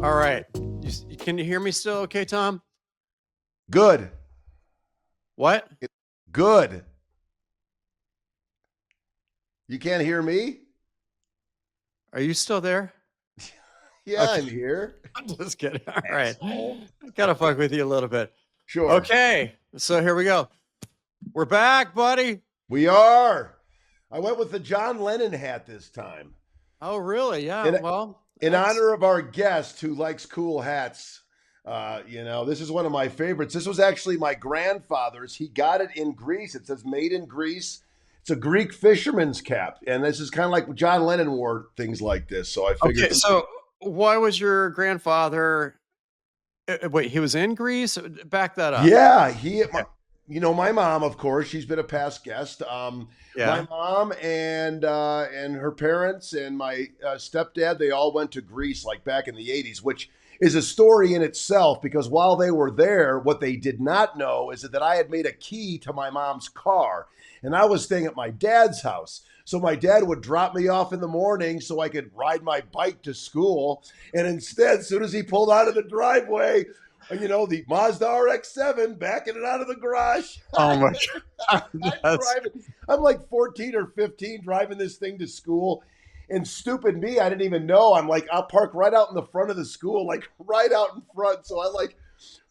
All right. Can you hear me still okay, Tom? Good. What? Good. You can't hear me? Are you still there? Yeah, Okay. I'm here. I'm just kidding. All right. Asshole. Gotta fuck with you a little bit. Sure. Okay. So here we go. We're back, buddy. We are. I went with the John Lennon hat this time. Oh, really? Yeah. In, Well, in that's honor of our guest who likes cool hats. This is one of my favorites. This was actually my grandfather's. He got it in Greece. It says made in Greece. It's a Greek fisherman's cap. And this is kind of like John Lennon wore things like this. So I figured. okay. So why was your grandfather wait, he was in Greece? Back that up. Yeah, Okay. my mom, of course, she's been a past guest. My Yeah. mom and her parents and my stepdad, they all went to Greece like back in the '80s, which is a story in itself because while they were there, what they did not know is that I had made a key to my mom's car, and I was staying at my dad's house. So my dad would drop me off in the morning so I could ride my bike to school. And instead, as soon as he pulled out of the driveway, the Mazda RX-7 backing it out of the garage. Oh my God. I'm That's driving. I'm like 14 or 15 driving this thing to school. And stupid me, I didn't even know. I'm like, I'll park right out in the front of the school, like right out in front. So I like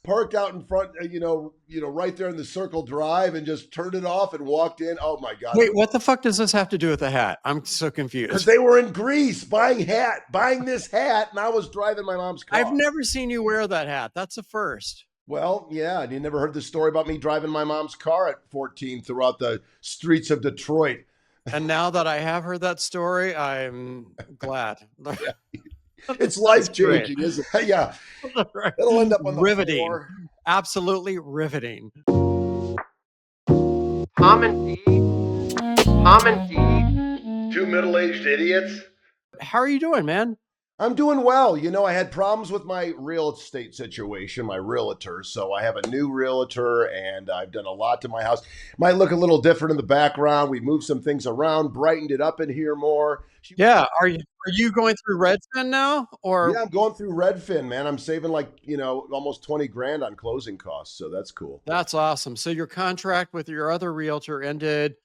parked out in front, right there in the circle drive and just turned it off and walked in. Oh my God. wait, what the fuck does this have to do with the hat? I'm so Because confused. they were in Greece buying this hat, and I was driving my mom's I've car. never seen you wear that hat. That's a first. Well, yeah, and you never heard the story about me driving my mom's car at 14 throughout the streets of Detroit. And now that I have heard that story, I'm glad. Yeah. It's That's life great. changing, isn't it? Yeah, it'll end up on the Riveting. floor. Absolutely riveting. Tom and D. Tom and D. Two middle-aged idiots. How are you doing, man? I'm doing well. I had problems with my real estate situation, my realtor. So I have a new realtor and I've done a lot to my house. Might look a little different in the background. We moved some things around, brightened it up in here more. Yeah. Are you going through Redfin now? Yeah, Or I'm going through Redfin, man. I'm saving almost 20 grand on closing costs. So that's cool. that's awesome. So your contract with your other realtor ended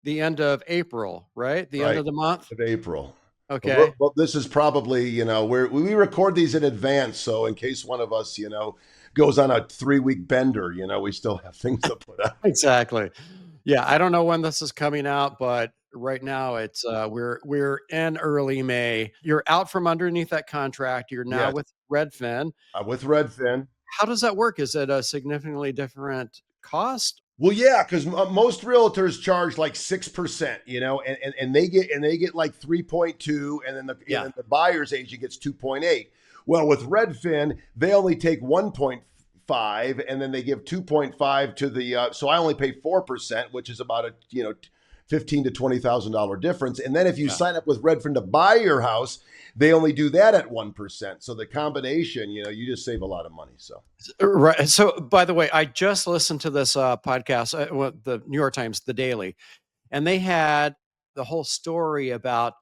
the end of April, right? The end Right. of the month? Of April. Okay. But this is probably, we record these in advance. So in case one of us, goes on a 3-week bender, we still have things to put out. Exactly. Yeah, I don't know when this is coming out, but right now it's we're in early May. You're out from underneath that contract. You're now Yes. with Redfin. With Redfin. How does that work? Is it a significantly different cost? Well, yeah, because most realtors charge like 6%, and they get like 3.2, and then Yeah. the buyer's agent gets 2.8. Well, with Redfin, they only take 1.5, and then they give 2.5 to the. So I only pay 4%, which is about a $15,000 to $20,000 difference. And then if you Yeah. sign up with Redfin to buy your house, they only do that at 1%. So the combination, you just save a lot of money. So. Right. So, by the way, I just listened to this podcast, the New York Times, The Daily, and they had the whole story about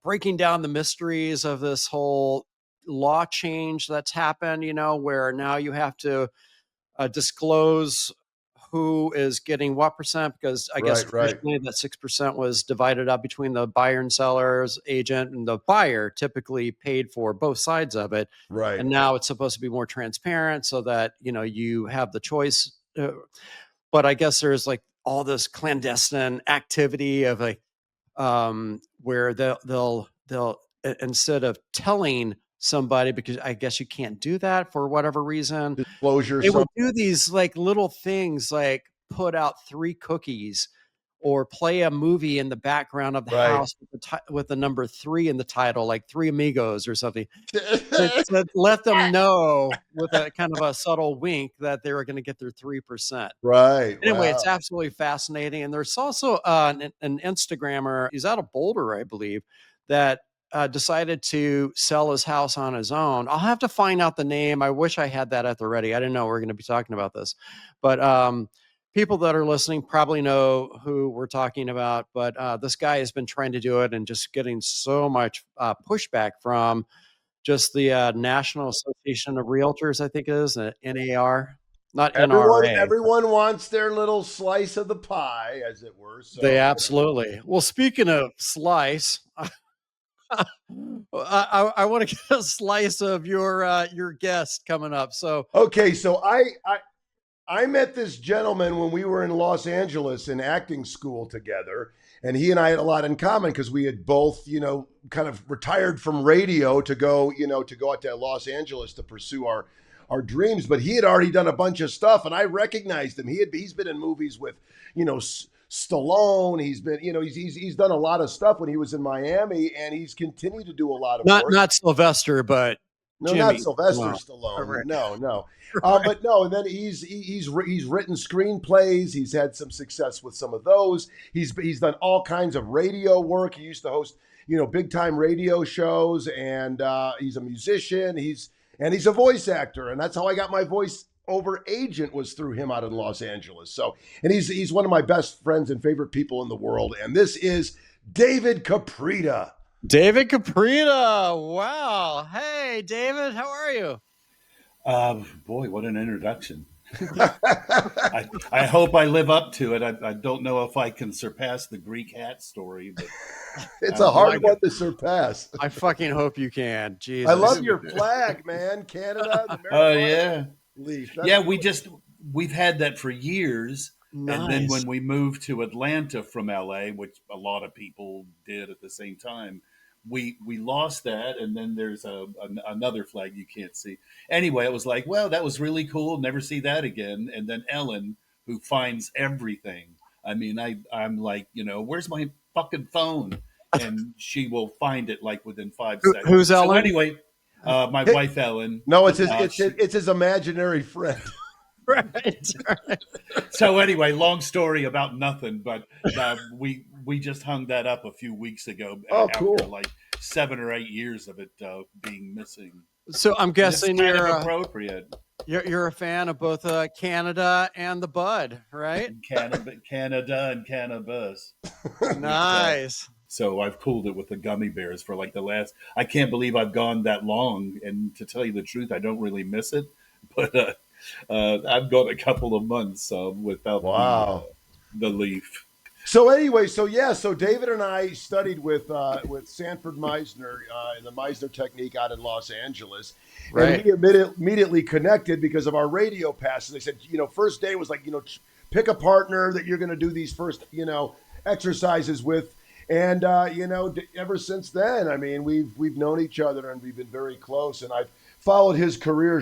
breaking down the mysteries of this whole law change that's happened, where now you have to disclose who is getting what percent, because I guess Right. traditionally that 6% was divided up between the buyer and seller's agent, and the buyer typically paid for both sides of it. Right. And now it's supposed to be more transparent so that, you have the choice. But I guess there's like all this clandestine activity of like, where they'll instead of telling somebody, because I guess you can't do that for whatever reason, Disclosure. they would do these like little things like put out 3 cookies or play a movie in the background of the Right. house with the number 3 in the title, like Three Amigos or something, to let them know with a kind of a subtle wink that they were going to get their 3%. Right. Anyway, it's Wow. absolutely fascinating. And there's also an Instagrammer, he's out of Boulder, I believe, that decided to sell his house on his own. I'll have to find out the name. I wish I had that at the ready. I didn't know we were going to be talking about this. But people that are listening probably know who we're talking about. But this guy has been trying to do it and just getting so much pushback from just the National Association of Realtors, I think it is, NAR, not Everyone, NRA. everyone wants their little slice of the pie, as it were. They So, absolutely. Well, speaking of slice, I want to get a slice of your guest coming up. So okay, so I met this gentleman when we were in Los Angeles in acting school together, and he and I had a lot in common because we had both, kind of retired from radio to go, to go out to Los Angeles to pursue our dreams. But he had already done a bunch of stuff, and I recognized him. He's been in movies with, Stallone. He's been, he's done a lot of stuff when he was in Miami, and he's continued to do a lot of work. not Sylvester, but No, not Jimmy. Sylvester Wow. Stallone. Right. No. But no, and then he's written screenplays. He's had some success with some of those. He's done all kinds of radio work. He used to host, big time radio shows, and he's a musician. He's a voice actor, and that's how I got my voice over agent, was through him out in Los Angeles. So, and he's one of my best friends and favorite people in the world. And this is David Caprita. David Caprita. Wow. Hey, David, how are you? Boy, what an introduction. I hope I live up to it. I don't know if I can surpass the Greek hat story, but it's a hard one to surpass. I fucking hope you can. Jesus. I love your flag, man. Canada. Oh, yeah. Leaf. Yeah, we've had that for years. Nice. And then when we moved to Atlanta from LA, which a lot of people did at the same time, we lost that. And then there's another flag you can't see. Anyway, it was like, well, that was really cool. Never see that again. And then Ellen, who finds everything. I mean, I'm like, where's my fucking phone? And she will find it like within 5 seconds. Who's Ellen? So anyway, my wife, Ellen. No, it's his imaginary friend. Right. So anyway, long story about nothing, but we just hung that up a few weeks ago after cool. like 7 or 8 years of it being missing. So I'm guessing it's kind of appropriate. You're a fan of both Canada and the Bud, right? Canada and cannabis. Nice. So I've cooled it with the gummy bears for like I can't believe I've gone that long. And to tell you the truth, I don't really miss it, but I've gone a couple of months without the leaf. So anyway, so David and I studied with Sanford Meisner in the Meisner technique out in Los Angeles. Right. And we immediately connected because of our radio passes. They said, first day was like, pick a partner that you're going to do these first, exercises with. And, ever since then, I mean, we've known each other and we've been very close. And I've followed his career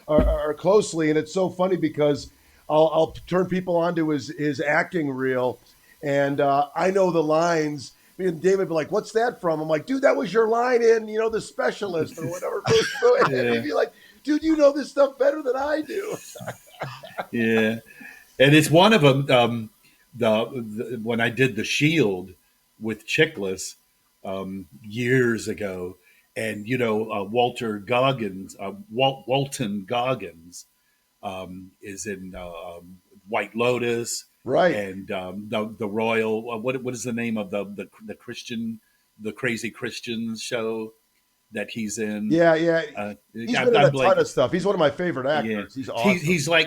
or closely. And it's so funny because I'll turn people onto his acting reel. And I know the lines. Me and David would be like, what's that from? I'm like, dude, that was your line in, The Specialist or whatever. And he'd be like, dude, you know this stuff better than I do. Yeah. And it's one of them, when I did The Shield with Chickless years ago, and Walton Goggins is in White Lotus, right? And the Royal. What is the name of the Crazy Christians show that he's in? Yeah. He's been in a ton of stuff. He's one of my favorite actors. Yeah. He's awesome.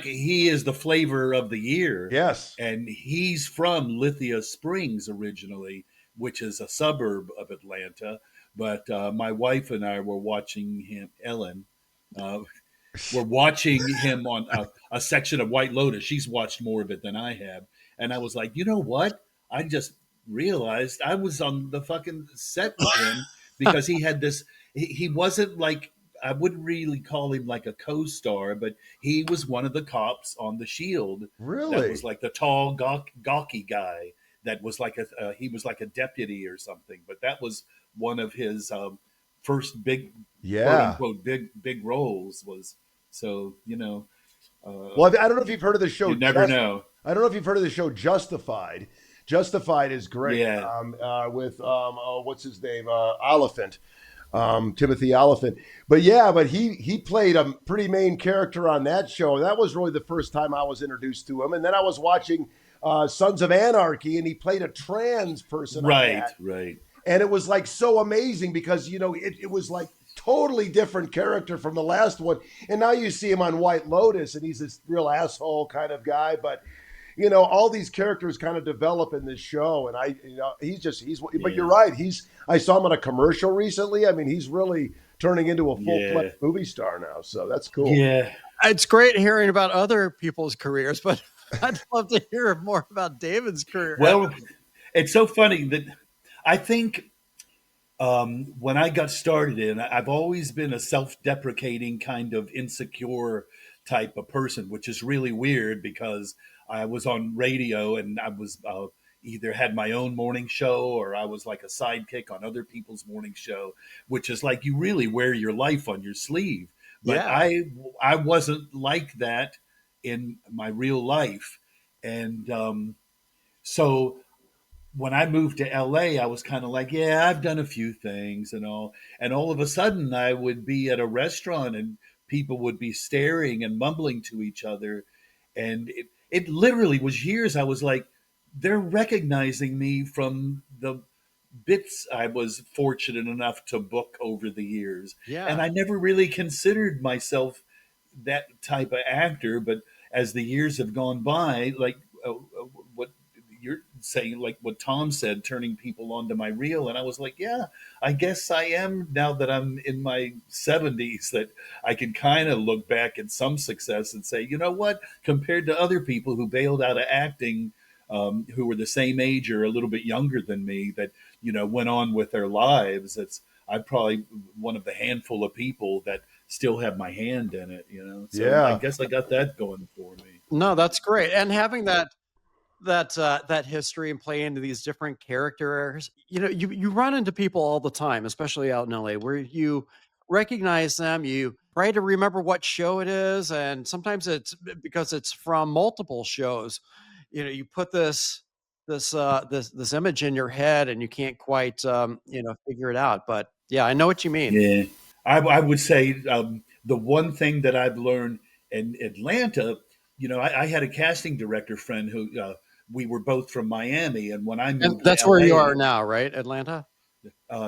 He is the flavor of the year. Yes, and he's from Lithia Springs originally, which is a suburb of Atlanta. But my wife and I were watching him, Ellen. We're watching him on a section of White Lotus. She's watched more of it than I have. And I was like, you know what? I just realized I was on the fucking set with him because he had this. He wasn't like, I wouldn't really call him like a co-star, but he was one of the cops on The Shield. Really? That was like the tall, gawky guy. That was like he was like a deputy or something. But that was one of his first big, quote unquote, big roles was. So, well, I don't know if you've heard of the show. You never know. I don't know if you've heard of the show Justified. Justified is great. Yeah. With what's his name? Oliphant. Timothy Oliphant. But he played a pretty main character on that show. That was really the first time I was introduced to him. And then I was watching Sons of Anarchy, and he played a trans person. Right. And it was like so amazing because, it was like totally different character from the last one. And now you see him on White Lotus, and he's this real asshole kind of guy. But all these characters kind of develop in this show, and he's. But you're Yeah. right. I saw him on a commercial recently. I mean, he's really turning into a full fledged Yeah. movie star now. So that's cool. Yeah. It's great hearing about other people's careers, but I'd love to hear more about David's career. Well, it's so funny that I think when I got started in, I've always been a self-deprecating kind of insecure type of person, which is really weird because I was on radio and I was either had my own morning show or I was like a sidekick on other people's morning show, which is like you really wear your life on your sleeve. But Yeah. I wasn't like that in my real life, and so when I moved to LA, I was kind of like, yeah, I've done a few things and all. And all of a sudden, I would be at a restaurant and people would be staring and mumbling to each other. And it literally was years. I was like, they're recognizing me from the bits I was fortunate enough to book over the years. And Yeah. I never really considered myself that type of actor. But as the years have gone by, like what you're saying, like what Tom said, turning people onto my reel. And I was like, yeah, I guess I am now that I'm in my 70s, that I can kind of look back at some success and say, you know what, compared to other people who bailed out of acting, who were the same age or a little bit younger than me, that, went on with their lives. I'm probably one of the handful of people that still have my hand in it. So I Yeah. guess I got that going for me. No, that's great. And having that history and play into these different characters, you run into people all the time, especially out in LA, where you recognize them, you try to remember what show it is, and sometimes it's because it's from multiple shows. You put this image in your head and you can't quite figure it out. But yeah, I know what you mean. Yeah, I would say the one thing that I've learned in Atlanta, I had a casting director friend who we were both from Miami, and when I And moved to that's where you are LA, now, right? Atlanta?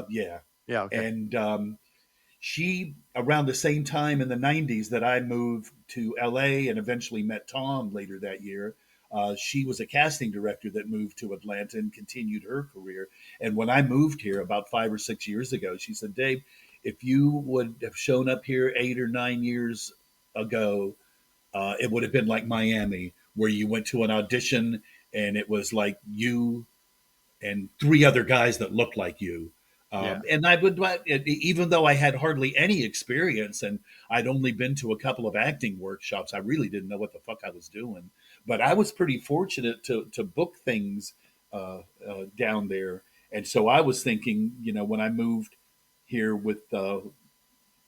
yeah, Yeah, okay. and she around the same time in the 90s that I moved to LA and eventually met Tom later that year. She was a casting director that moved to Atlanta and continued her career. And when I moved here about 5 or 6 years ago, she said, Dave, if you would have shown up here 8 or 9 years ago, it would have been like Miami, where you went to an audition and it was like you and three other guys that looked like you. Yeah. And I would, even though I had hardly any experience and I'd only been to a couple of acting workshops, I really didn't know what the fuck I was doing. But I was pretty fortunate to book things down there. And so I was thinking, when I moved here with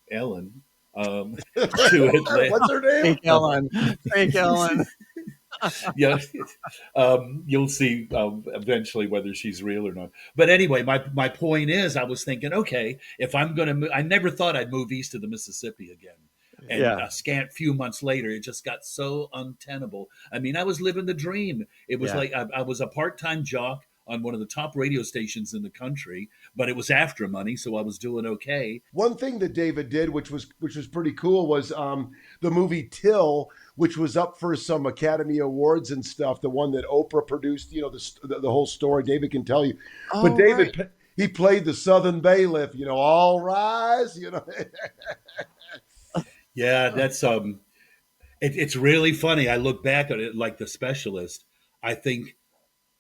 Ellen to Atlanta, What's her name? Fake Ellen. Fake Ellen. yeah, you'll see eventually whether she's real or not. But anyway, my point is, I was thinking, okay, if I'm going to move, I never thought I'd move east of the Mississippi again. And Yeah. a scant few months later, it just got so untenable. I mean, I was living the dream. It was Yeah. like I was a part-time jock on one of the top radio stations in the country, but it was after money, so I was doing okay. One thing that David did, which was pretty cool, was the movie Till, which was up for some Academy Awards and stuff. The one that Oprah produced, the whole story. David can tell you, but Oh, David right. he played the Southern bailiff. All rise. Yeah, that's it's really funny. I look back at it like The Specialist. I think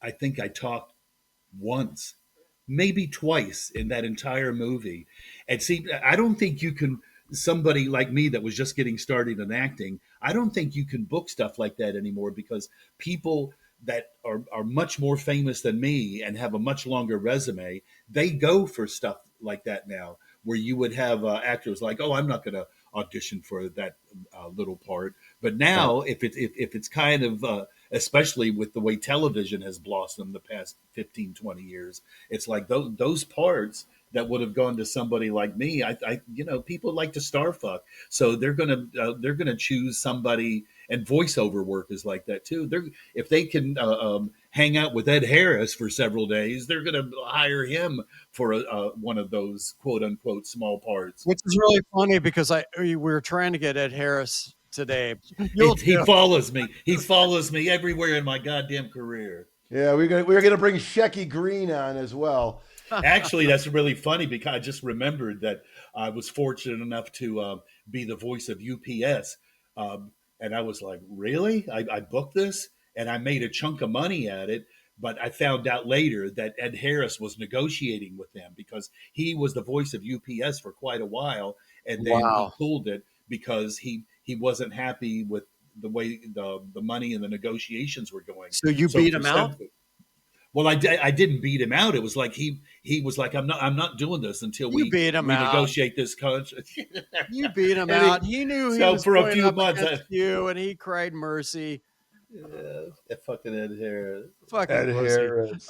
I talked once, maybe twice in that entire movie. And see, I don't think you can, somebody like me that was just getting started in acting, I don't think you can book stuff like that anymore because people that are much more famous than me and have a much longer resume, they go for stuff like that now, where you would have actors like, oh, I'm not going to audition for that little part. But Right. now, if it's kind of especially with the way television has blossomed the past 15, 20 years, it's like those parts that would have gone to somebody like me. People like to star fuck, so they're gonna choose somebody. And voiceover work is like that too. If they can hang out with Ed Harris for several days, they're going to hire him for one of those quote unquote small parts. Which is really funny because we were trying to get Ed Harris today. You'll He do. follows me. He follows me everywhere in my goddamn career. Yeah, we're gonna bring Shecky Green on as well. Actually, that's really funny because I just remembered that I was fortunate enough to be the voice of UPS. And I was like, really? I booked this and I made a chunk of money at it. But I found out later that Ed Harris was negotiating with them because he was the voice of UPS for quite a while. And then he Wow. pulled it because he wasn't happy with the way the money and the negotiations were going. So you So beat for him out? well, I didn't beat him out. It was like he was like, I'm not doing this until You we beat him out. renegotiate this contract. You beat him And out. He knew he so was for a going few up months, against you, and he cried mercy. fucking Ed Harris. Fucking Ed pussy. Harris.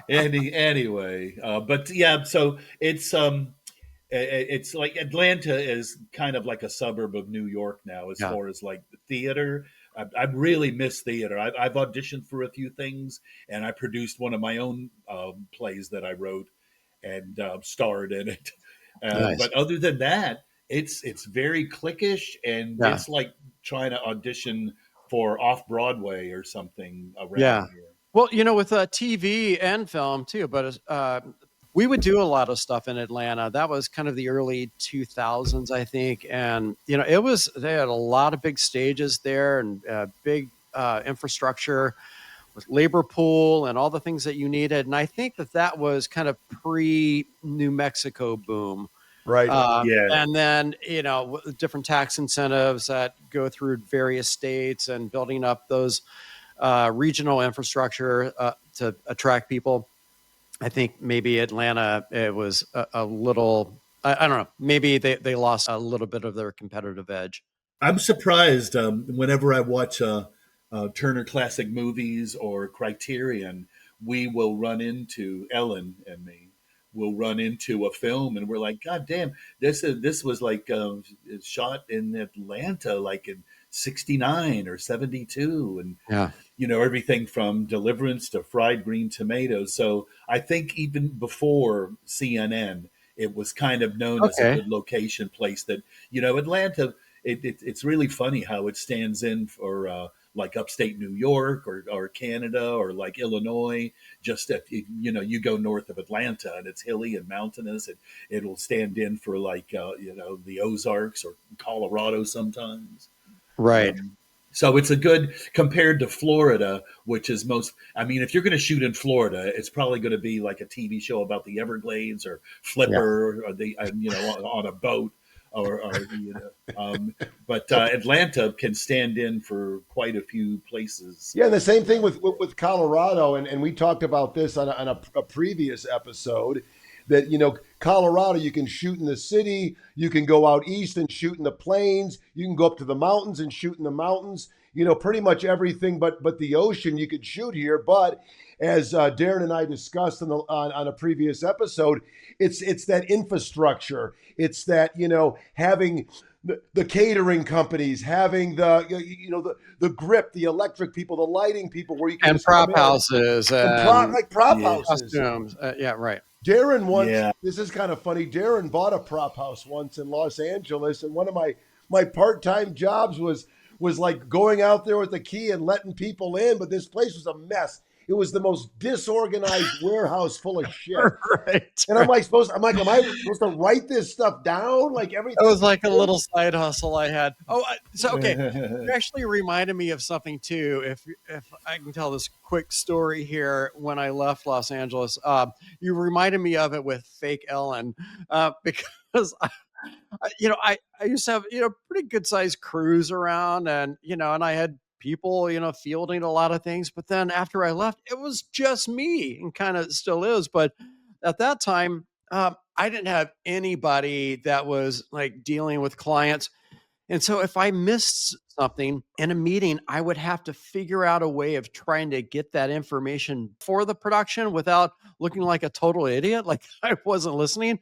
Anyway, but yeah, so it's like Atlanta is kind of like a suburb of New York now, as Yeah. far as like theater. I really miss theater. I've auditioned for a few things, and I produced one of my own plays that I wrote and starred in it. Nice. But other than that, it's very cliquish, and Yeah. it's like trying to audition for off Broadway or something around Yeah. here. Well, with TV and film too, but we would do a lot of stuff in Atlanta. That was kind of the early 2000s, I think. And, they had a lot of big stages there and big infrastructure with labor pool and all the things that you needed. And I think that was kind of pre New Mexico boom. Right. Yeah. And then, different tax incentives that go through various states and building up those regional infrastructure to attract people. I think maybe Atlanta, it was a little, I don't know, maybe they lost a little bit of their competitive edge. I'm surprised whenever I watch Turner Classic Movies or Criterion, we will run into Ellen and me. We'll run into a film and we're like, God damn, this was like shot in Atlanta, like in '69 or '72, and Yeah. everything from Deliverance to Fried Green Tomatoes. So I think even before CNN, it was kind of known as a Okay. good location place. That Atlanta. It's really funny how it stands in for like upstate New York or Canada or like Illinois. Just if you go north of Atlanta and it's hilly and mountainous, and it'll stand in for like the Ozarks or Colorado sometimes. Right. So it's a good compared to Florida, which is I mean, if you're going to shoot in Florida, it's probably going to be like a TV show about the Everglades or Flipper or on a boat or but Atlanta can stand in for quite a few places. Yeah, and the same thing with Colorado, and we talked about this on a previous episode. That Colorado, you can shoot in the city, you can go out east and shoot in the plains, you can go up to the mountains and shoot in the mountains. Pretty much everything but the ocean you could shoot here. But as Darren and I discussed on a previous episode, it's that infrastructure. It's that having the catering companies, having the grip, the electric people, the lighting people, where you can And just come prop in. houses And and prop Yeah. houses. costumes. Yeah, right. Darren once, Yeah. this is kind of funny. Darren bought a prop house once in Los Angeles, and one of my part-time jobs was like going out there with the key and letting people in, but this place was a mess. It was the most disorganized warehouse full of shit. Right. And am I supposed to write this stuff down? Like everything? It was like a little side hustle I had. Oh, so okay. You actually reminded me of something too. If I can tell this quick story here, when I left Los Angeles, you reminded me of it with fake Ellen, because I used to have pretty good sized crews around, and and I had people fielding a lot of things. But then after I left, it was just me, and kind of still is. But at that time, I didn't have anybody that was like dealing with clients. And so if I missed something in a meeting, I would have to figure out a way of trying to get that information for the production without looking like a total idiot, like I wasn't listening.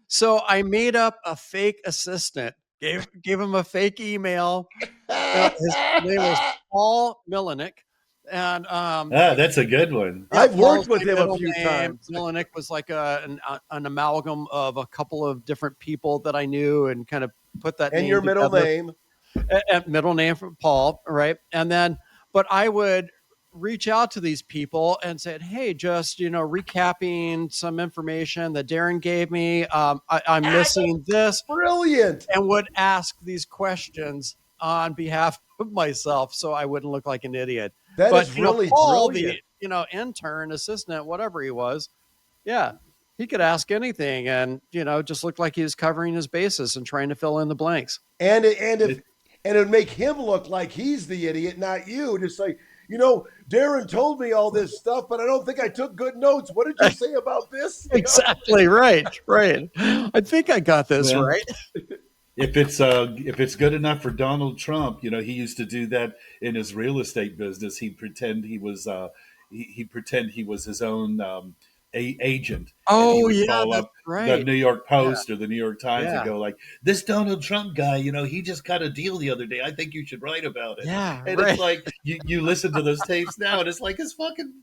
So I made up a fake assistant, gave him a fake email. His name was Paul Millenick. And That's a good one. yeah, I've worked Paul's with my him a middle few name. times. Melanick was like an amalgam of a couple of different people that I knew and kind of put that And name your middle together. name. Middle name from Paul, right? And then, but I would reach out to these people and said, "Hey, just recapping some information that Darren gave me. I'm missing this," Brilliant. and would ask these questions on behalf of myself, so I wouldn't look like an idiot. That But is really Paul, brilliant. the intern, assistant, whatever he was, yeah, he could ask anything, and just looked like he was covering his bases and trying to fill in the blanks. And it would make him look like he's the idiot, not you. Just like, Darren told me all this stuff, but I don't think I took good notes. What did you say about this? Exactly right. I think I got this Well, right. if it's good enough for Donald Trump, he used to do that in his real estate business. He'd pretend he'd pretend he was his own agent, and he Oh would yeah, call that's up the right. New York Yeah, Post or the New York Times and yeah, go like, "This Donald Trump guy, he just got a deal the other day. I think you should write about it." yeah, And it's right. like you listen to those tapes now, and it's like it's fucking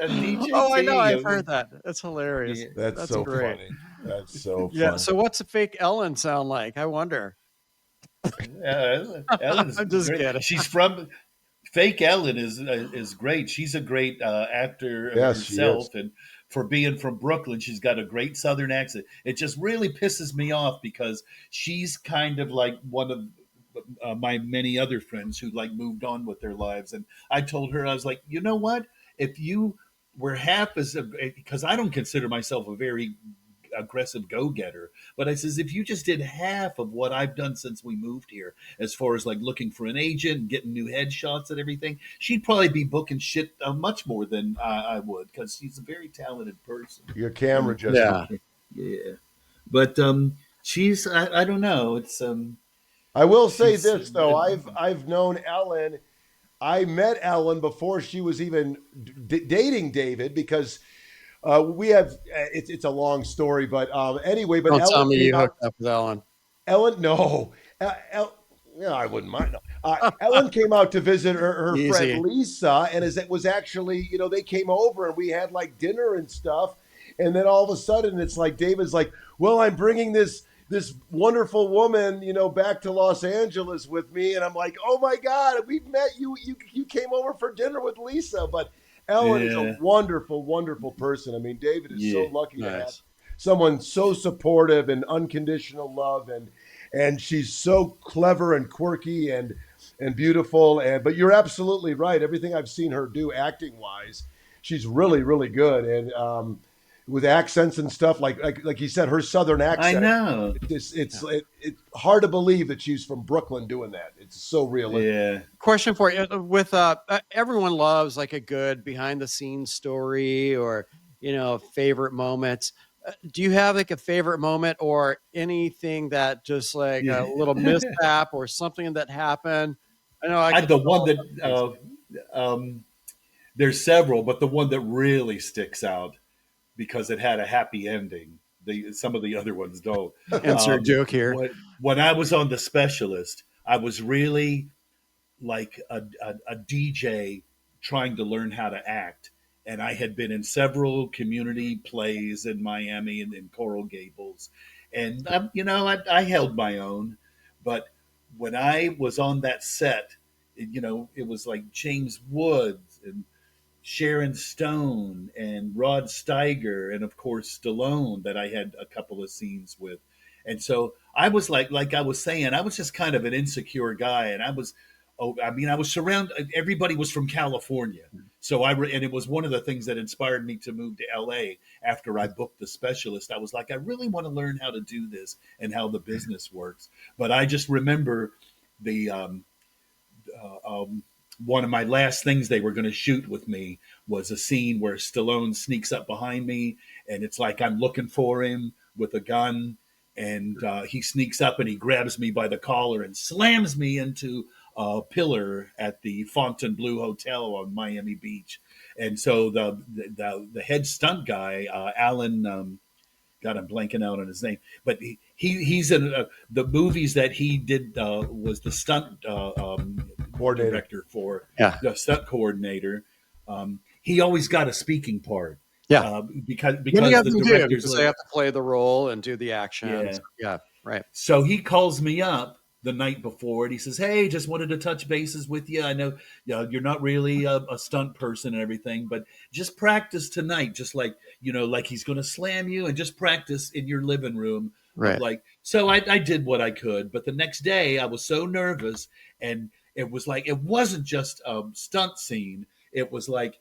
Oh, I know. DJT. I've heard that. That's hilarious. Yeah. That's That's so great. funny. That's so Yeah. funny. So, what's a fake Ellen sound like? I wonder. Ellen's I'm just great. kidding. She's from Fake Ellen is great. She's a great actor Yes, she is. herself, and for being from Brooklyn, she's got a great Southern accent. It just really pisses me off because she's kind of like one of my many other friends who like moved on with their lives. And I told her, I was like, you know what? If you were half as because I don't consider myself a very aggressive go-getter, but I says if you just did half of what I've done since we moved here, as far as like looking for an agent, getting new headshots and everything, she'd probably be booking shit much more than I would, because she's a very talented person. Your camera And just. Yeah. yeah, but she's I don't know. It's I will say she's this though. I've known Ellen. I met Ellen before she was even dating David because we have. It's a long story, but anyway. But Don't tell Ellen me came you out. hooked up with Ellen. Ellen, no. Yeah, I wouldn't mind. No. Ellen came out to visit her friend Easy. Lisa, and as it was actually, they came over and we had like dinner and stuff, and then all of a sudden it's like David's like, "Well, I'm bringing this wonderful woman, back to Los Angeles with me," and I'm like, "Oh my God, we've met you. You came over for dinner with Lisa." But Ellen is a yeah, wonderful, wonderful person. I mean, David is so yeah. lucky to have Nice. someone so supportive and unconditional love, and she's so clever and quirky and beautiful. And but you're absolutely right. Everything I've seen her do acting wise, she's really really good. And with accents and stuff like you said, her southern I accent. know. It's hard to believe that she's from Brooklyn doing that. It's so realistic. Yeah. Question for you: with everyone loves like a good behind the scenes story or favorite moments. Do you have like a favorite moment or anything that just like a Yeah. little mishap or something that happened? I know I I could the throw one all that kinds of things. um, there's several, but the one that really sticks out because it had a happy ending. Some of the other ones don't. Insert joke here. When I was on The Specialist, I was really like a DJ trying to learn how to act. And I had been in several community plays in Miami and in Coral Gables. And, I held my own. But when I was on that set, it was like James Woods and Sharon Stone and Rod Steiger and of course Stallone that I had a couple of scenes with. And so I was like I was saying, I was just kind of an insecure guy, and I was surrounded. Everybody was from California, so and it was one of the things that inspired me to move to LA after I booked The Specialist. I was like, I really want to learn how to do this and how the business works. But I just remember the one of my last things they were going to shoot with me was a scene where Stallone sneaks up behind me, and it's like I'm looking for him with a gun, and he sneaks up and he grabs me by the collar and slams me into a pillar at the Fontainebleau Hotel on Miami Beach. And so the head stunt guy, Alan. God, I'm blanking out on his name, but he's in the movies that he did was the stunt Coordinator. director for Yeah. the stunt coordinator. He always got a speaking part. Yeah. Because Many of the them do director's because like, they have to play the role and do the action. yeah. So, yeah. Right. So he calls me up the night before and he says, "Hey, just wanted to touch bases with you. I know, you're not really a stunt person and everything, but just practice tonight, just like, like he's going to slam you, and just practice in your living room of Right. like." So I did what I could, but the next day I was so nervous, and it was like, it wasn't just a stunt scene. It was like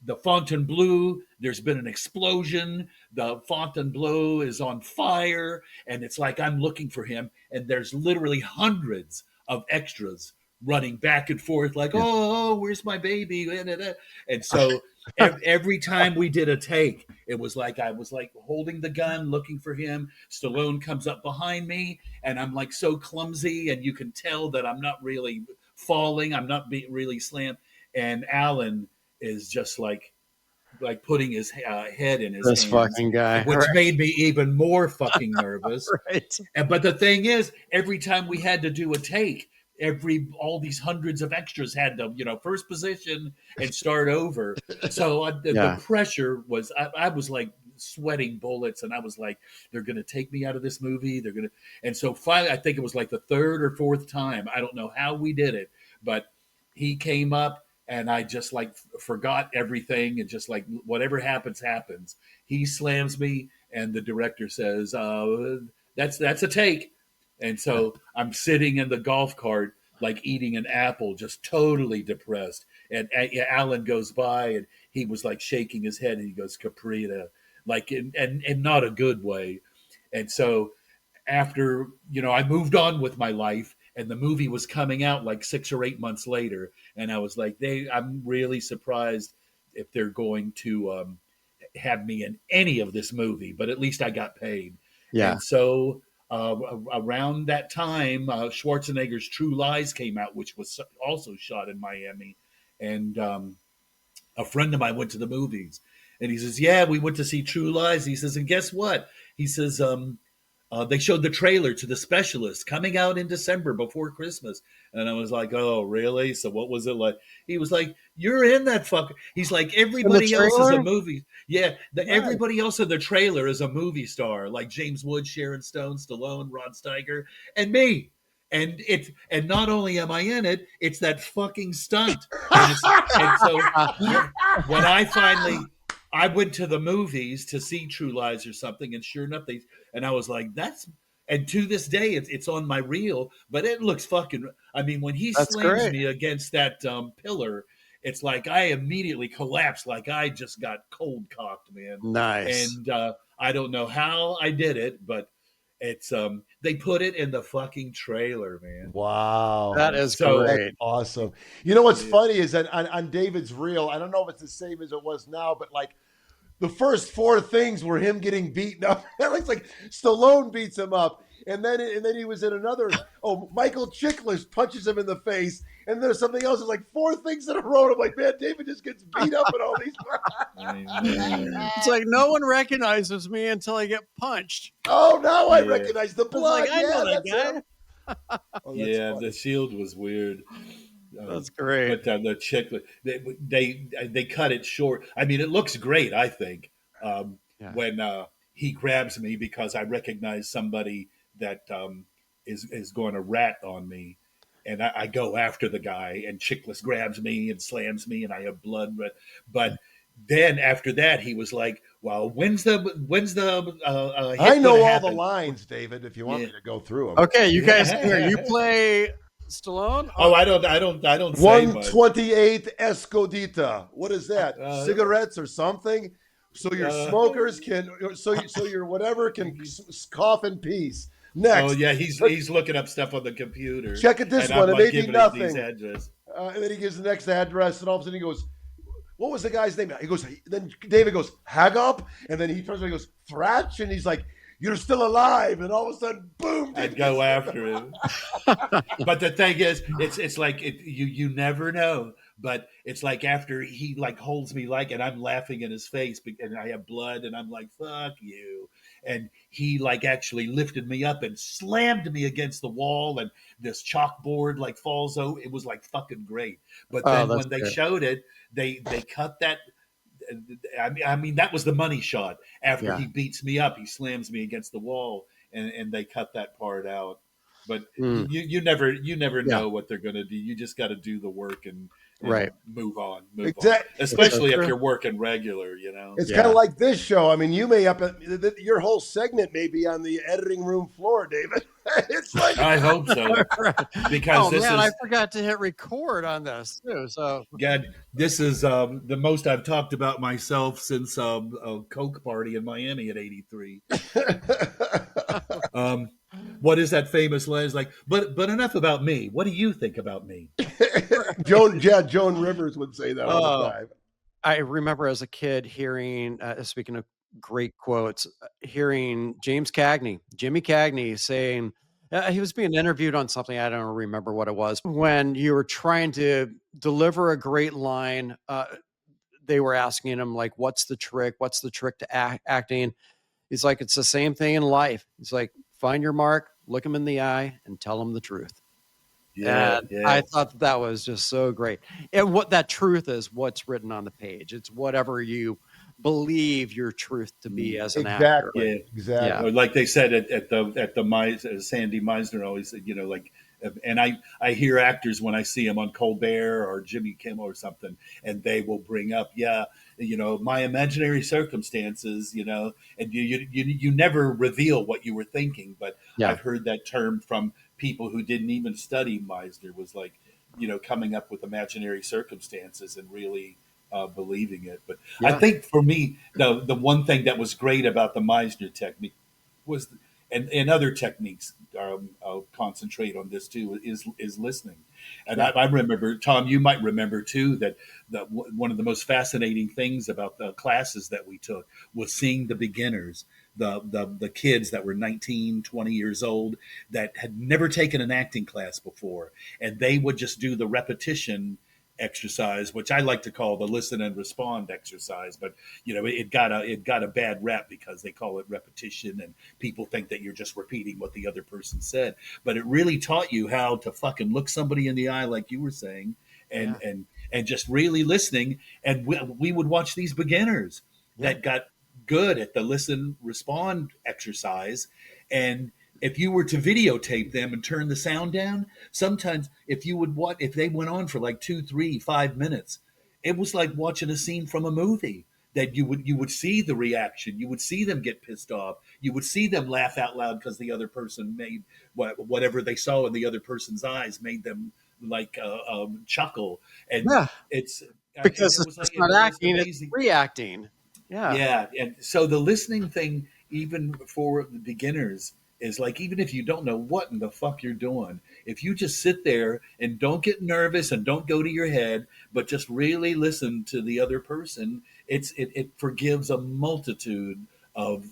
the Fontainebleau, there's been an explosion. The Fontainebleau is on fire, and it's like I'm looking for him, and there's literally hundreds of extras running back and forth, like, Yeah. oh, where's my baby? And so every time we did a take, it was like I was like holding the gun, looking for him. Stallone comes up behind me, and I'm like so clumsy, and you can tell that I'm not really falling, I'm not being really slammed. And Alan is just like putting his head in his This hands, fucking guy. which made me even more fucking nervous. Right. But the thing is, every time we had to do a take, all these hundreds of extras had to, first position and start over. So the pressure was, I was like sweating bullets, and I was like, they're going to take me out of this movie. They're going to, and so finally, I think it was like the third or fourth time. I don't know how we did it, but he came up. And I just like forgot everything, and just like whatever happens, happens. He slams me, and the director says, that's a take. And so I'm sitting in the golf cart, like eating an apple, just totally depressed. And Alan goes by, and he was like shaking his head, and he goes, "Caprita," like and not a good way. And so after, I moved on with my life, and the movie was coming out like 6 or 8 months later, and I was like, I'm really surprised if they're going to have me in any of this movie, but at least I got paid. Yeah. And so around that time, Schwarzenegger's True Lies came out, which was also shot in Miami. And a friend of mine went to the movies, and he says, "Yeah, we went to see True Lies." He says, "And guess what?" He says, they showed the trailer to The Specialist coming out in December before Christmas. And I was like, "Oh, really? So what was it like?" He was like, "You're in that fucker." He's like, "Everybody else is a movie." Yeah. Everybody else in the trailer is a movie star, like James Woods, Sharon Stone, Stallone, Rod Steiger, and me. And not only am I in it, it's that fucking stunt. And so when I went to the movies to see True Lies or something, and sure enough, and I was like, and to this day, it's on my reel, but it looks fucking. I mean, when he slams me against that pillar, it's like I immediately collapse, like I just got cold cocked, man. Nice. And I don't know how I did it, but it's they put it in the fucking trailer, man. Wow, that is so great. That's awesome. You know what's funny is that on David's reel, I don't know if it's the same as it was now, but like the first 4 things were him getting beaten up. It looks like Stallone beats him up, and then he was in another. Oh, Michael Chiklis punches him in the face, and there's something else. It's like 4 things in a row. I'm like, man, David just gets beat up in all these. It's like no one recognizes me until I get punched. Oh, now I recognize the blood. Like, I know that guy. Yeah, the Shield was weird. That's great. But the chick, they cut it short. I mean, it looks great, I think, when he grabs me, because I recognize somebody that is going to rat on me, and I go after the guy, and Chiklis grabs me and slams me, and I have blood. But then after that, he was like, "Well, when's the hit I know all happen?" the lines, David. If you want me to go through them. Okay, you guys here. You play Stallone? Oh, I don't say much. 128 Escodita. What is that? Cigarettes or something? So your smokers can, so your whatever can cough in peace. Next. Oh yeah, he's looking up stuff on the computer. Check it this and one. I'm, It may be nothing. These address. And then he gives the next address, and all of a sudden he goes, "What was the guy's name?" He goes. Then David goes, "Hagop," and then he turns around and goes, "Thratch," and he's like, "You're still alive," and all of a sudden, boom! I'd go after him. But the thing is, it's like you never know But it's like after he like holds me like, and I'm laughing in his face, and I have blood, and I'm like, "Fuck you!" And he like actually lifted me up and slammed me against the wall, and this chalkboard like falls out. It was like fucking great. But Oh, then that's when they good. showed it, they cut that. I mean, that was the money shot. After Yeah. he beats me up, he slams me against the wall, and they cut that part out. But Mm, you never yeah. know what they're going to do. You just got to do the work and Right. move on, move on. Exactly. It's so Especially if true. you're working regular, you know. It's kind of Yeah. like this show. I mean, you may your whole segment may be on the editing room floor, David. It's like I hope so Right. because Oh this man, I is forgot to hit record on this too. So God. This is the most I've talked about myself since a Coke party in Miami at 83. Um, what is that famous line? It's like, but enough about me. What do you think about me? Joan Rivers would say that all the oh, time. I remember as a kid hearing, speaking of great quotes, hearing Jimmy Cagney saying, he was being interviewed on something. I don't remember what it was. When you were trying to deliver a great line, they were asking him, like, what's the trick? What's the trick to acting? He's like, it's the same thing in life. He's like, find your mark, look him in the eye, and tell him the truth. Yeah, And yeah. I thought that was just so great. And what that truth is, what's written on the page. It's whatever you believe your truth to be as an actor. Exactly. Yeah, Yeah. Exactly. or like they said at the Sandy Meisner always said, you know, like, and I hear actors when I see them on Colbert or Jimmy Kimmel or something, and they will bring up, yeah, you know, my imaginary circumstances, you know, and you never reveal what you were thinking, but Yeah. I've heard that term from people who didn't even study Meisner, was like, you know, coming up with imaginary circumstances and really believing it. But I Yeah. think for me, the one thing that was great about the Meisner technique was, and other techniques, I'll concentrate on this too, is listening. And Yeah. I remember, Tom, you might remember too, that one of the most fascinating things about the classes that we took was seeing the beginners, the kids that were 19, 20 years old, that had never taken an acting class before, and they would just do the repetition exercise, which I like to call the listen and respond exercise. But you know, it got a bad rap because they call it repetition, and people think that you're just repeating what the other person said. But it really taught you how to fucking look somebody in the eye, like you were saying, and Yeah. and just really listening. And we would watch these beginners Yeah. that got good at the listen respond exercise, and if you were to videotape them and turn the sound down, sometimes if they went on for like 2, 3, 5 minutes, it was like watching a scene from a movie, that you would see the reaction, you would see them get pissed off, you would see them laugh out loud because the other person made whatever they saw in the other person's eyes made them like chuckle, and Yeah. and Because it was like, it's it not was just acting, it's amazing. reacting. Yeah. Yeah, and so the listening thing, even for the beginners, is like, even if you don't know what in the fuck you're doing, if you just sit there and don't get nervous and don't go to your head, but just really listen to the other person, it forgives a multitude of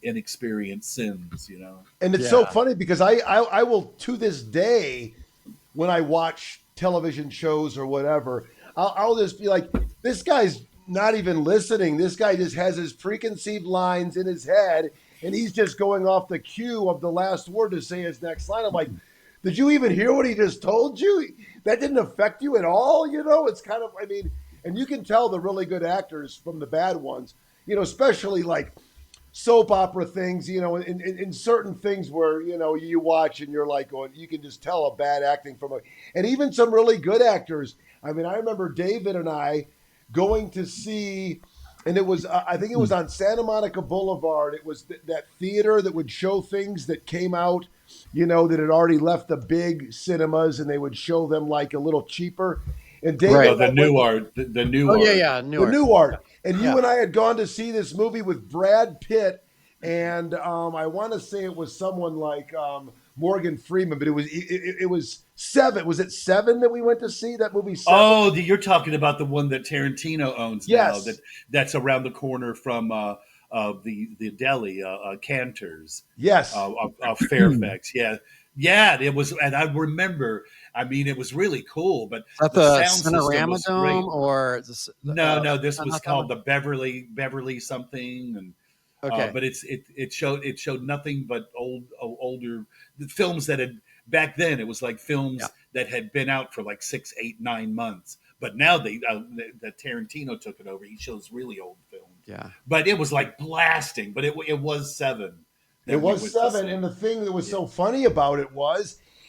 inexperienced sins, you know. And it's so Yeah. funny because I will, to this day, when I watch television shows or whatever, I'll just be like, this guy's not even listening. This guy just has his preconceived lines in his head, and he's just going off the cue of the last word to say his next line. I'm like, did you even hear what he just told you? That didn't affect you at all. You know, it's kind of, I mean, and you can tell the really good actors from the bad ones, you know, especially like soap opera things, you know, in certain things where, you know, you watch and you're like going, you can just tell a bad acting from a, and even some really good actors. I mean, I remember David and I going to see, and it was, I think it was on Santa Monica Boulevard. It was that theater that would show things that came out, you know, that had already left the big cinemas, and they would show them like a little cheaper. And David Right. No, and I the went new art, the new Oh yeah, art. yeah. the Newark. new art. And Yeah. you and I had gone to see this movie with Brad Pitt, and I want to say it was someone like Morgan Freeman, but it was Seven. Was it Seven that we went to see that movie Seven? Oh, you're talking about the one that Tarantino owns now. Yes, That's around the corner from the deli, Cantor's, yes. of Fairfax. Yeah, yeah. It was, and I remember I mean, it was really cool, but Is that the the sound system Cinerama was great. Dome or is this, No, this was not that called one? the Beverly something, and Okay. but it showed nothing but older films that had back then. It was like Yeah. films that had been out for like 6, 8, 9 months. But now that Tarantino took it over, he shows really old films. Yeah. But it was like blasting. But it was 7 It that we was went to 7, see. and the thing that was Yeah. so funny about it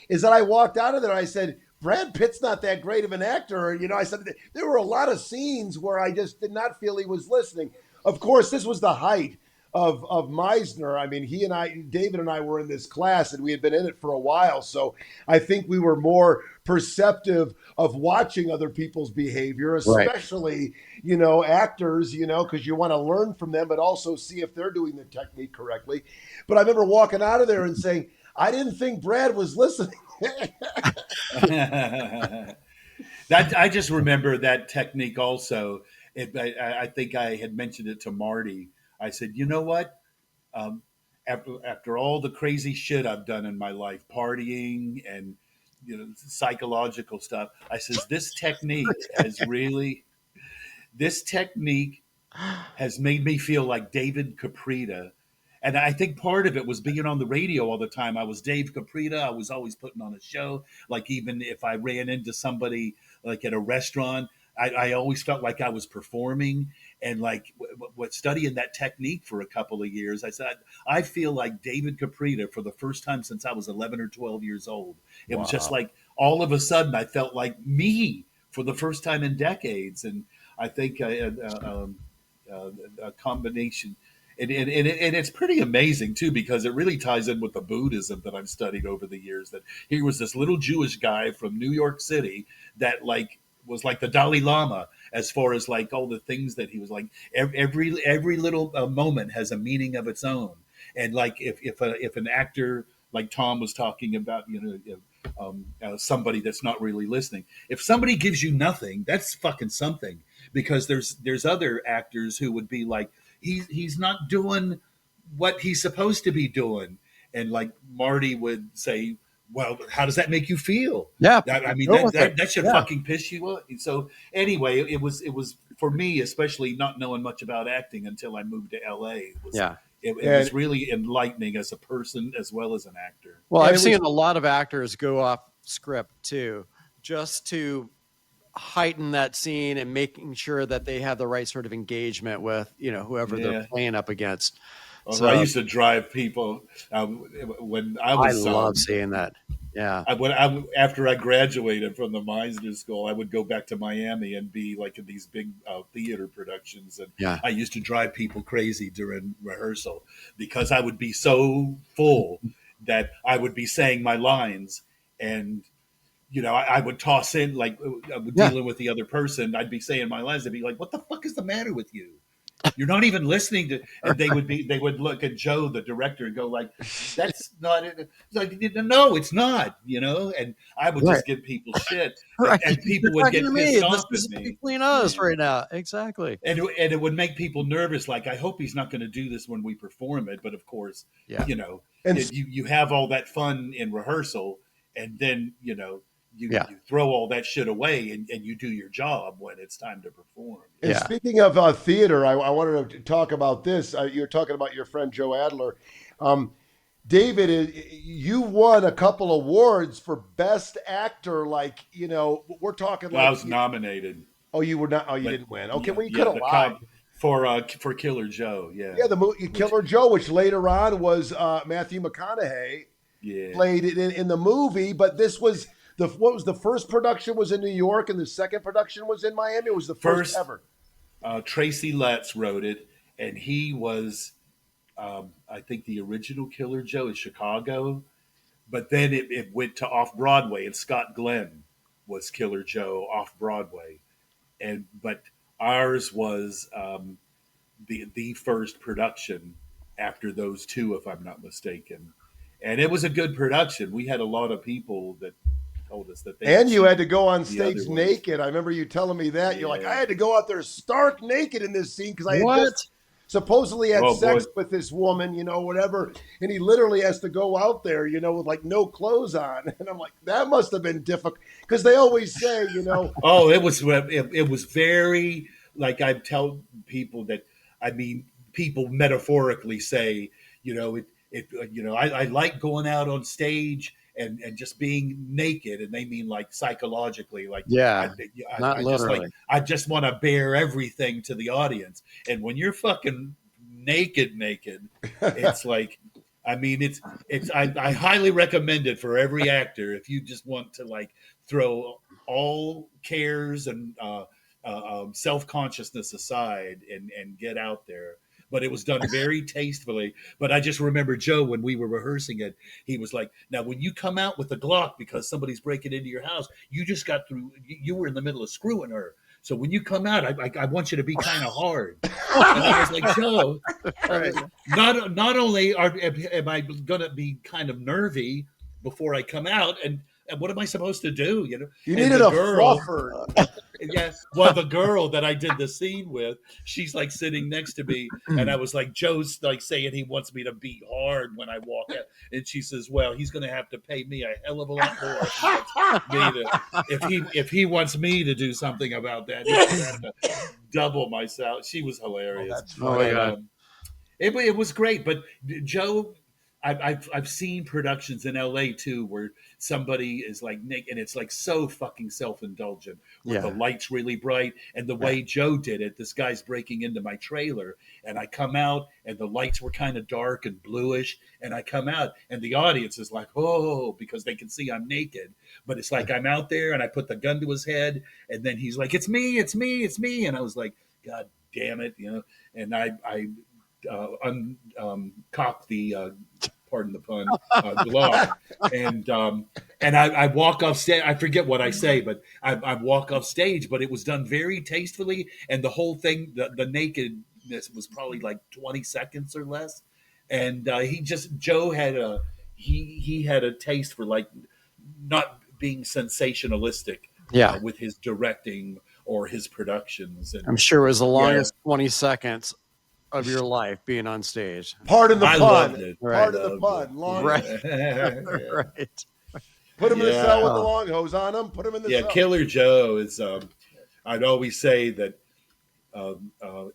is that I walked out of there and I said, Brad Pitt's not that great of an actor. You know, I said there were a lot of scenes where I just did not feel he was listening. Of course, this was the height of Meisner. I mean, David and I were in this class and we had been in it for a while. So I think we were more perceptive of watching other people's behavior, Right. especially, actors, because you want to learn from them, but also see if they're doing the technique correctly. But I remember walking out of there and saying, I didn't think Brad was listening. That I just remember that technique also. I think I had mentioned it to Marty. I said, you know what? Um, after all the crazy shit I've done in my life, partying and psychological stuff, I says this technique has made me feel like David Caprita. And I think part of it was being on the radio all the time. I was Dave Caprita. I was always putting on a show. Like even if I ran into somebody like at a restaurant, I always felt like I was performing. And like what studying that technique for a couple of years, I said I feel like David Caprita for the first time since I was 11 or 12 years old. It was just like all of a sudden I felt like me for the first time in decades. And I think a combination. And it's pretty amazing too because it really ties in with the Buddhism that I've studied over the years. That he was this little Jewish guy from New York City that like was like the Dalai Lama as far as like all the things that he was like. Every little moment has a meaning of its own. And like if an actor like Tom was talking about, somebody that's not really listening. If somebody gives you nothing, that's fucking something. Because there's other actors who would be like he's not doing what he's supposed to be doing, and like Marty would say, well, how does that make you feel? Yeah. I mean Go with it. that should Yeah. fucking piss you off. So anyway, it was for me, especially not knowing much about acting until I moved to LA. Yeah. It was really enlightening as a person as well as an actor. Well, And I've it seen was- a lot of actors go off script too, just to heighten that scene and making sure that they have the right sort of engagement with, whoever Yeah. they're playing up against. I used to drive people when I I was. love seeing that. Yeah. After I graduated from the Meisner School, I would go back to Miami and be like in these big theater productions, and Yeah. I used to drive people crazy during rehearsal because I would be so full that I would be saying my lines, and I would toss in like dealing with the other person. I'd be saying my lines. They'd be like, "What the fuck is the matter with you? You're not even listening to." And they would look at Joe, the director, and go like, "That's not it." It's like, no, it's not. And I would just give people shit, Right. and people You're would talking get to me. pissed This off is at me. between us Yeah. right now. Exactly. And it would make people nervous. Like, I hope he's not going to do this when we perform it. But of course, Yeah. And you have all that fun in rehearsal, and then you throw all that shit away and you do your job when it's time to perform. And Yeah. speaking of theater, I wanted to talk about this. You're talking about your friend Joe Adler. David, you won a couple awards for Best Actor. Like, we're talking Well, like I was nominated. Oh, you were not. Oh, you But, didn't win. Okay, yeah, well, you yeah, could have lied. for Killer Joe. Yeah, Yeah, the movie Killer Joe, which later on was Matthew McConaughey yeah. played it in the movie. But this was what was the first production was in New York, and the second production was in Miami. It was the first ever. Tracy Letts wrote it, and he was, I think, the original Killer Joe in Chicago. But then it went to off Broadway, and Scott Glenn was Killer Joe off Broadway, but ours was the first production after those two, if I'm not mistaken, and it was a good production. We had a lot of people that told us that they And you had to go on the stage other ones. naked. I remember you telling me that. You're like, Yeah. I had to go out there stark naked in this scene because I had What? just supposedly had Oh boy. sex with this woman, whatever, and he literally has to go out there, with like no clothes on. And I'm like, that must have been difficult because they always say, Oh, it was very, like, I tell people that, I mean, people metaphorically say, I like going out on stage and just being naked, and they mean like psychologically, like I Yeah, not literally. I just want to bear everything to the audience. And when you're fucking naked, it's like, I mean, I highly recommend it for every actor if you just want to like throw all cares and self consciousness aside and get out there. But it was done very tastefully. But I just remember Joe, when we were rehearsing it, he was like, "Now, when you come out with a Glock because somebody's breaking into your house, you just got through. You were in the middle of screwing her. So when you come out, I want you to be kind of hard." And I was like, Joe, Right. not only am I going to be kind of nervy before I come out, and what am I supposed to do? You And needed the a girl, fluffer. yeah, well, the girl that I did the scene with, she's like sitting next to me, and I was like, Joe's like saying he wants me to be hard when I walk out, and she says, well, he's going to have to pay me a hell of a lot more if he wants me to do something about that. He's going to have to double my salary. She was Oh, hilarious. that's Oh my funny. But God. it was great. But Joe, I've seen productions in LA too where somebody is like Nick, and it's like so fucking self indulgent, where the Yeah. lights really bright, and the way Joe did it, this guy's breaking into my trailer, and I come out, and the lights were kind of dark and bluish, and I come out, and the audience is like, oh, because they can see I'm naked, but it's like I'm out there, and I put the gun to his head, and then he's like, it's me, it's me, it's me, and I was like, God damn it, and I cocked the pardon the pun, Glock, and I walk off stage. I forget what I say, but I walk off stage. But it was done very tastefully, and the whole thing, the nakedness was probably like 20 seconds or less, and Joe had he had a taste for like not being sensationalistic Yeah. with his directing or his productions, and I'm sure it was the yeah, longest 20 seconds of your life being on stage. Pardon the I pun. loved it. I Right. Pardon the loved it. pun. Long. Right. Yeah. Right. Put him in the cell Yeah. with the Oh, long hose on him. Put him in the Yeah, cell. Killer Joe is. I'd always say that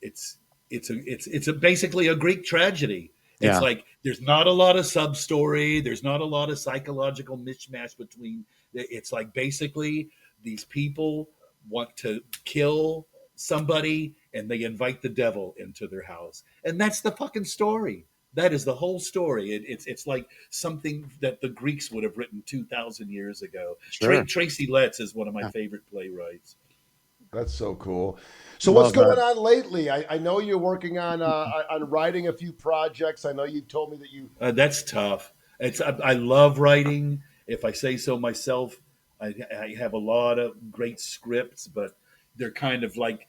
it's a basically a Greek tragedy. It's yeah. like there's not a lot of sub story. There's not a lot of psychological mishmash between. It's like basically these people want to kill somebody and they invite the devil into their house, and that's the fucking story. That is the whole story. It's like something that the Greeks would have written 2,000 years ago. Sure. Tracy Letts is one of my Yeah. favorite playwrights. That's so cool. So what's Love going that. on lately? I know you're working on writing a few projects. I know you told me that you. That's tough. I love writing. If I say so myself, I have a lot of great scripts, but they're kind of like,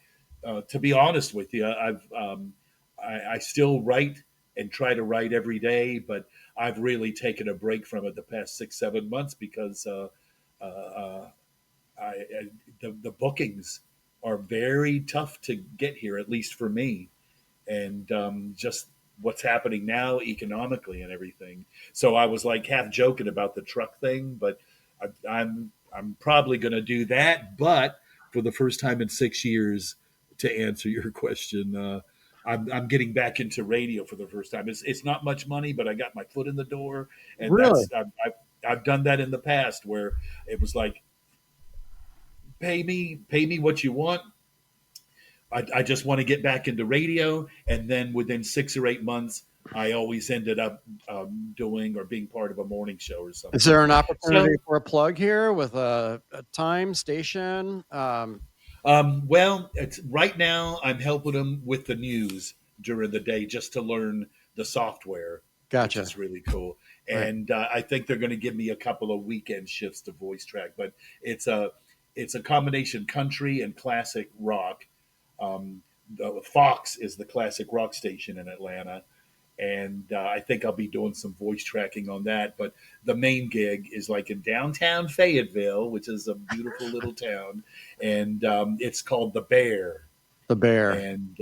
to be honest with you, I still write and try to write every day, but I've really taken a break from it the past 6 7 months because uh, the bookings are very tough to get here, at least for me, and just what's happening now economically and everything. So I was like half joking about the truck thing, but I'm probably going to do that. But for the first time in 6 years, to answer your question, I'm getting back into radio for the first time. It's not much money, but I got my foot in the door, and Really? I've done that in the past where it was like pay me what you want. I just want to get back into radio. And then within 6 or 8 months, I always ended up doing or being part of a morning show or Is something. there an opportunity So, for a plug here with a time station? well, it's right now I'm helping them with the news during the day just to learn the software, which Gotcha. is really cool. Right. And I think they're going to give me a couple of weekend shifts to voice track, but it's a it's a combination country and classic rock. Um, Fox is the classic rock station in Atlanta, and I think I'll be doing some voice tracking on that. But the main gig is like in downtown Fayetteville, which is a beautiful little town, and it's called the Bear, The Bear. and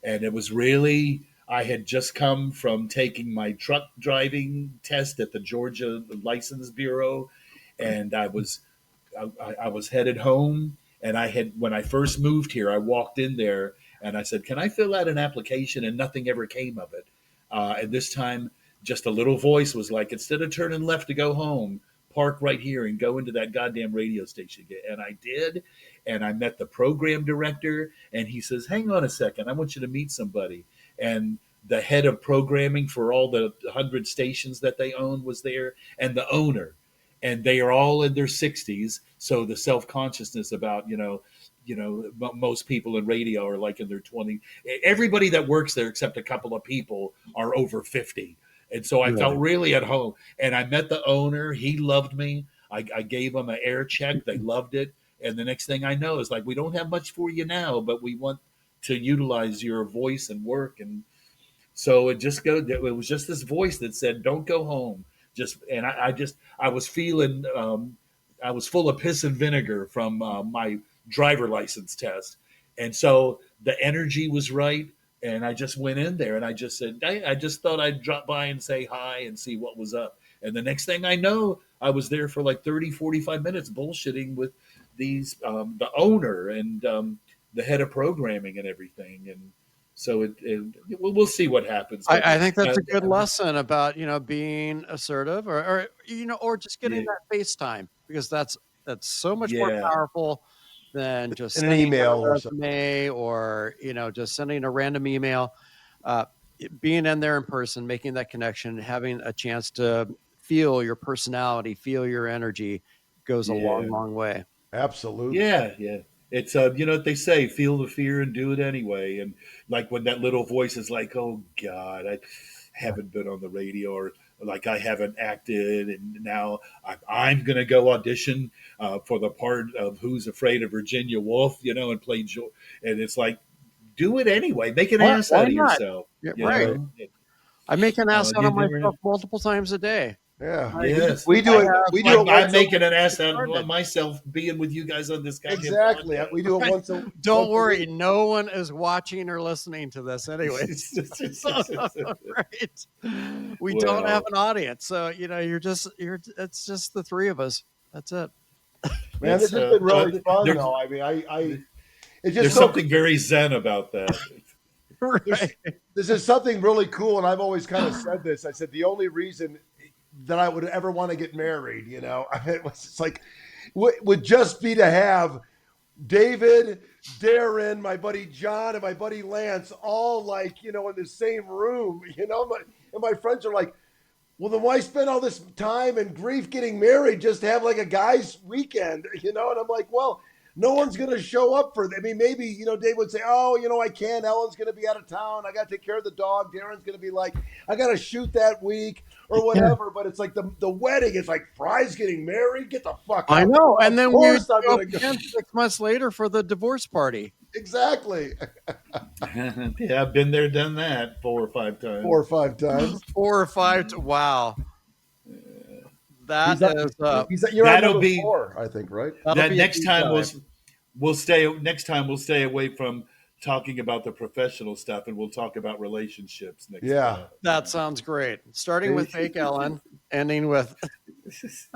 And it was really, I had just come from taking my truck driving test at the Georgia License Bureau, and I was headed home. And I had, when I first moved here, I walked in there and I said, "Can I fill out an application?" And nothing ever came of it. And this time, just a little voice was like, "Instead of turning left to go home, park right here and go into that goddamn radio station." And I did. And I met the program director, and he says, "Hang on a second, I want you to meet somebody." And the head of programming for all the 100 stations that they own was there, and the owner. And they are all in their 60s. So the self consciousness about, most people in radio are like in their 20s. Everybody that works there, except a couple of people, are over 50. And so I felt Really? really at home. And I met the owner. He loved me. I gave him an air check. They loved it. And the next thing I know is like, "We don't have much for you now, but we want to utilize your voice and work." And so it was just this voice that said, "Don't go home." And I was feeling, I was full of piss and vinegar from my driver license test. And so the energy was right. And I just went in there and I just said, I just thought I'd drop by and say hi and see what was up. And the next thing I know, I was there for like 30, 45 minutes bullshitting with the owner and the head of programming and everything. And so we'll see what happens. But I think that's uh, a good lesson about, being assertive or just getting yeah, that face time, because that's so much more yeah, powerful than just in an sending in email a or something. resume or, just sending a random email. Being in there in person, making that connection, having a chance to feel your personality, feel your energy goes a long, yeah. long way. Absolutely. Yeah, yeah. It's what they say, feel the fear and do it anyway. And like when that little voice is like, "Oh God, I haven't been on the radio," or like I haven't acted, and now I'm going to go audition for the part of Who's Afraid of Virginia Woolf, and play Joe. And it's like, do it anyway. Make an ass Why out of not? yourself. Yeah, You right. Right. know. I make an ass out You of never know. myself multiple times a day. Yeah. I Yes, We do I it. have We do like it I'm once a making an ass out of started. myself being with you guys on this goddamn exactly. We do it Right. once Don't a worry, week. no one is watching or listening to this anyways. podcast. Right. We don't have Well, an audience. So, it's just the three of us. That's it. Man, this it's has been really fun there's though. I mean, it's just there's so something very zen about that. there's Right. this is something really cool, and I've always kind of said this. I said the only reason that I would ever want to get married, it was just like would just be to have David, Darren, my buddy John, and my buddy Lance all like in the same room. And my friends are like, "Well, then why spend all this time and grief getting married? Just have like a guy's weekend, And I'm like, well, no one's going to show up for that. I mean, maybe, Dave would say, "Oh, I can't. Ellen's going to be out of town. I got to take care of the dog." Darren's going to be like, "I got to shoot that week," or Yeah. whatever. But it's like the wedding is like, Fry's getting married. Get the fuck I out. know. And Of then we course I'm go going to go. again 6 months later for the divorce party. Exactly. Yeah, I've been there, done that 4 or 5 times. 4 or 5 times. 4 or 5. Wow. That He's up. is You're on That'll number be 4, I think, right? that'll that be a next deep time dive. we'll stay away from talking about the professional stuff, and we'll talk about relationships next Yeah. That sounds great. Starting with fake Ellen, ending with She's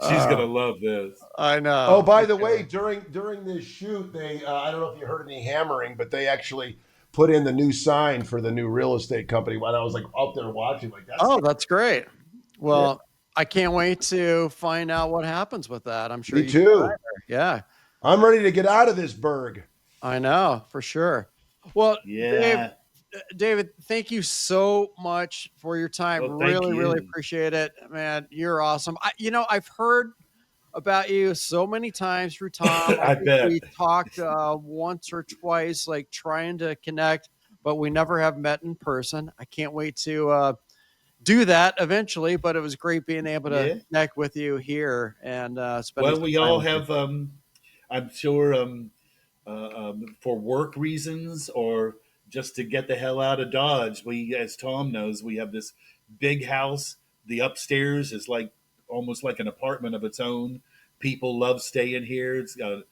uh, gonna love this. I know. Oh, by the way, during this shoot, they I don't know if you heard any hammering, but they actually put in the new sign for the new real estate company. When I was like up there watching, like that's Oh, that's great. Well, I can't wait to find out what happens with that. I'm sure me you too. can. Yeah, I'm ready to get out of this burg. I know for sure. Well, Yeah. David, thank you so much for your time. Well, thank Really, really you. appreciate it, man. You're awesome. I've heard about you so many times through Tom. I I think bet. we talked once or twice, like trying to connect, but we never have met in person. I can't wait to do that eventually. But it was great being able to Yeah. connect with you here and spending Well, some we time all with you. have. I'm sure for work reasons or just to get the hell out of Dodge. We, as Tom knows, we have this big house. The upstairs is like almost like an apartment of its own. People love staying here. It's got,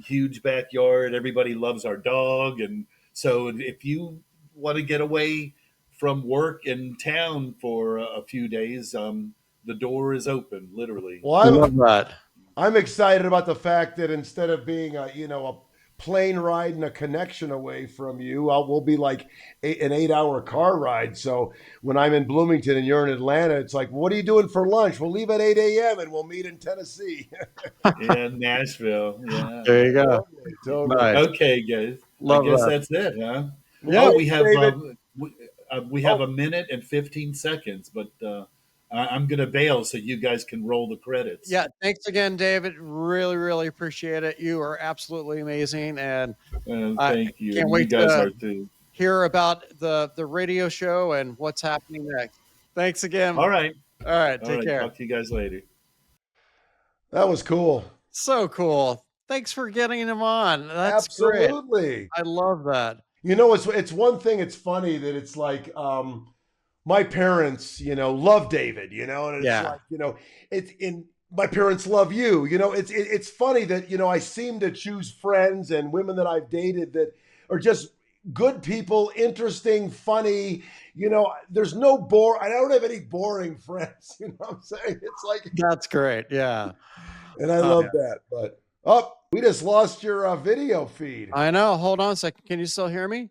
huge backyard. Everybody loves our dog, and so if you want to get away from work in town for a few days, the door is open, literally. Well, I love that. I'm excited about the fact that instead of being a plane ride and a connection away from you, we'll be like an 8 hour car ride. So when I'm in Bloomington and you're in Atlanta, it's like, what are you doing for lunch? We'll leave at 8 a.m. and we'll meet in Tennessee. Yeah, Nashville. Yeah. There you go. Totally. Nice. Okay, guys. I Love guess that. that's it, huh? Yeah. Oh, we have David. we have a minute and 15 seconds, but I'm gonna bail so you guys can roll the credits. Yeah. Thanks again, David. Really, really appreciate it. You are absolutely amazing. And I Thank you. can't And you wait guys to are too. hear about the radio show and what's happening next. Thanks again. All right. All right. All Take right. care. Talk to you guys later. That was cool. So cool. Thanks for getting him on. That's great. Absolutely. I love that. It's one thing. It's funny that it's like my parents, love David, and it's Yeah. like, it's in my parents love you, it's funny that, I seem to choose friends and women that I've dated that are just good people, interesting, funny, there's no I don't have any boring friends, you know what I'm saying? It's like, That's great. Yeah. and I love that, but we just lost your video feed. I know. Hold on a second. Can you still hear me?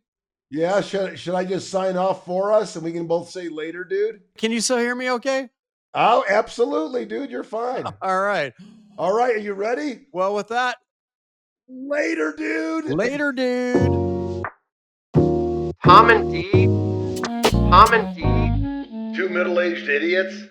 Yeah, should I just sign off for us and we can both say later, dude? Can you still hear me okay? Oh, absolutely, dude. You're fine. All right. All right, are you ready? Well, with that, Later, dude. later, dude. Tom and D. Two middle-aged idiots.